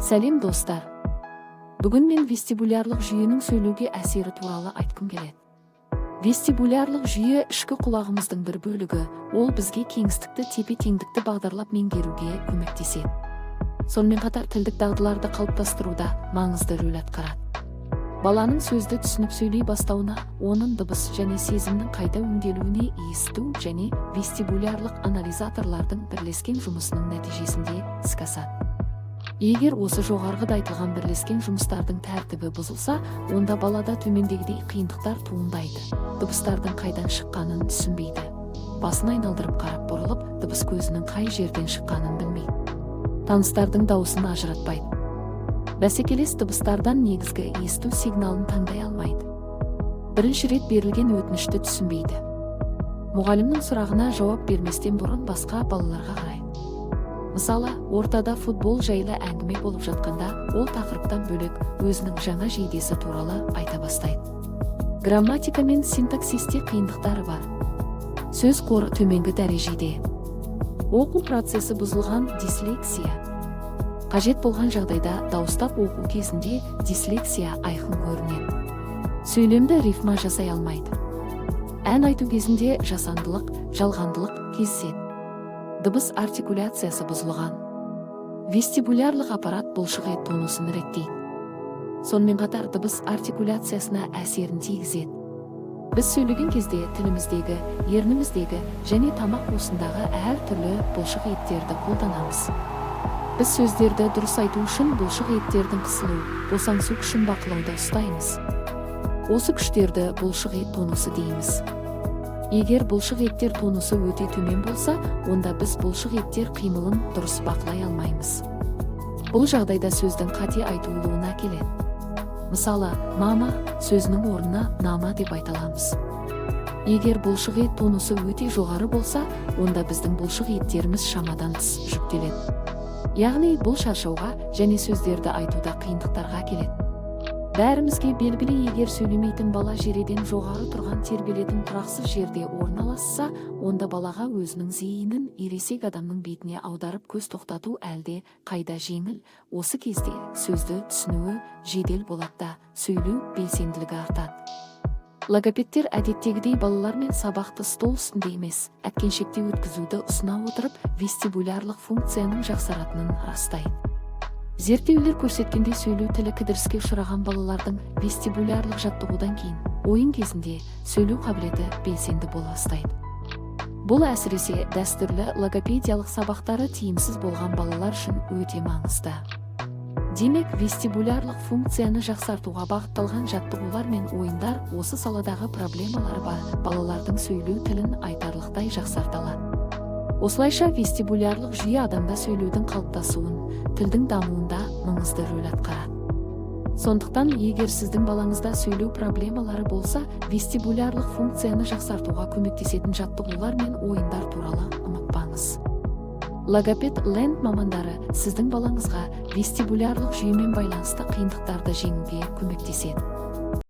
Сәлем достар. Бүгін мен вестибулярлық жүйенің сөйлеуге әсері туралы айтқым келеді. Вестибулярлық жүйе ішкі құлағымыздың бір бөлігі, ол бізге кеңістікті тепе-теңдікті бағдарлап меңгеруге көмектеседі. Сонымен қатар тілдік дағдыларды қалыптастыруда маңызды рөл атқарады. Баланың сөзді түсініп сөйлей бастауына, оның дыбыс және сезімнің қайта өңделуіне есту және вестибулярлық анализаторлардың бірлескен жұмысының нәтижесінде іске асады. Егер осы жоғарғыда айтылған бірлескен жұмыстардың тәртібі бұзылса, онда балада төмендегідей қиындықтар туындайды. Дыбыстардың қайдан шыққанын түсінбейді. Басын айналдырып қарап бұрылып, дыбыс көзінің қай жерден шыққанын білмейді. Таныстардың дауысын ажыратпайды. Бәсекелес дыбыстардан негізгі есту сигналын таңдай алмайды. Бірінші рет берілген өтінішті түсінбейді. Мұғалімнің сұрағына жауап берместен бұрын басқа балаларға қарайды. Мысалы, ортада футбол жайлы әңгіме болып жатқанда, ол тақырыптан бөлек өзінің жаңа жейдесі туралы айта бастайды. Грамматика мен синтаксисте қиындықтары бар. Сөз қоры төменгі дәрежеде. Оқу процесі бұзылған дислексия. Қажет болған жағдайда дауыстап оқу кезінде дислексия айқын көрінеді. Сөйлемді рифма жасай алмайды. Ән айту кезінде жасандылық, жалғандылық кездеседі. Дыбыс артикуляциясы бұзылған. Вестибулярлық аппарат бұлшық ет тонусын реттейді. Сонымен қатар дыбыс артикуляциясына әсерін тигізеді. Біз сөйлеген кезде тіліміздегі, ерніміздегі және тамақ қуысындағы әр түрлі бұлшық еттерді қолданамыз. Біз сөздерді дұрыс айту үшін бұлшық еттердің қысылу, босаңсу күшін бақылауда ұстаймыз. Осы күштерді бұлшық ет тонусы дейміз. Егер бұлшық еттер тонусы өте төмен болса, онда біз бұлшық еттер қимылын дұрыс бақылай алмаймыз. Бұл жағдайда сөздің қате айтылуына келеді. Мысалы, мама сөзінің орнына нама деп айталамыз. Егер бұлшық ет тонусы өте жоғары болса, онда біздің бұлшық еттеріміз шамадан тыс жүктеледі. Яғни бұл шаршауға және сөздерді айтуда қиындықтарға келеді. Бәрімізге белгілі, егер сөйлемейтін бала жерден жоғары тұрған тербелетін тұрақсыз жерде орналасса, онда балаға өзінің зейінін ересек адамның бетіне аударып көз тоқтату әлде қайда жеңіл. Осы кезде сөзді түсінуі жедел болады да, сөйлеу белсенділігі артады. Логопедтер әдеттегідей балалармен сабақты стол үстінде емес, әткеншекте өткізуді ұсына отырып, вестибулярлық функцияның жақсаратынын растайды. Зерттеулер көрсеткендей сөйлеу тілі кідіріске ұшыраған балалардың вестибулярлық жаттығудан кейін ойын кезінде сөйлеу қабілеті белсенді бола бастайды. Бұл әсіресе дәстүрлі логопедиялық сабақтары тиімсіз болған балалар үшін өте маңызды. Демек, вестибулярлық функцияны жақсартуға бағытталған жаттығулар мен ойындар осы саладағы проблемалары бар балалардың сөйлеу тілін айтарлықтай жақсарта алады. Осылайша вестибулярлық жүйе адамда сөйлеудің қалыптасуын, тілдің дамуында маңызды рөл атқарады. Сондықтан, егер сіздің балаңызда сөйлеу проблемалары болса, вестибулярлық функцияны жақсартуға көмектесетін жаттығулар мен ойындар туралы ұмытпаңыз. Логопед ленд мамандары сіздің балаңызға вестибулярлық жүйемен байланысты қиындықтарды жеңуге көмектеседі.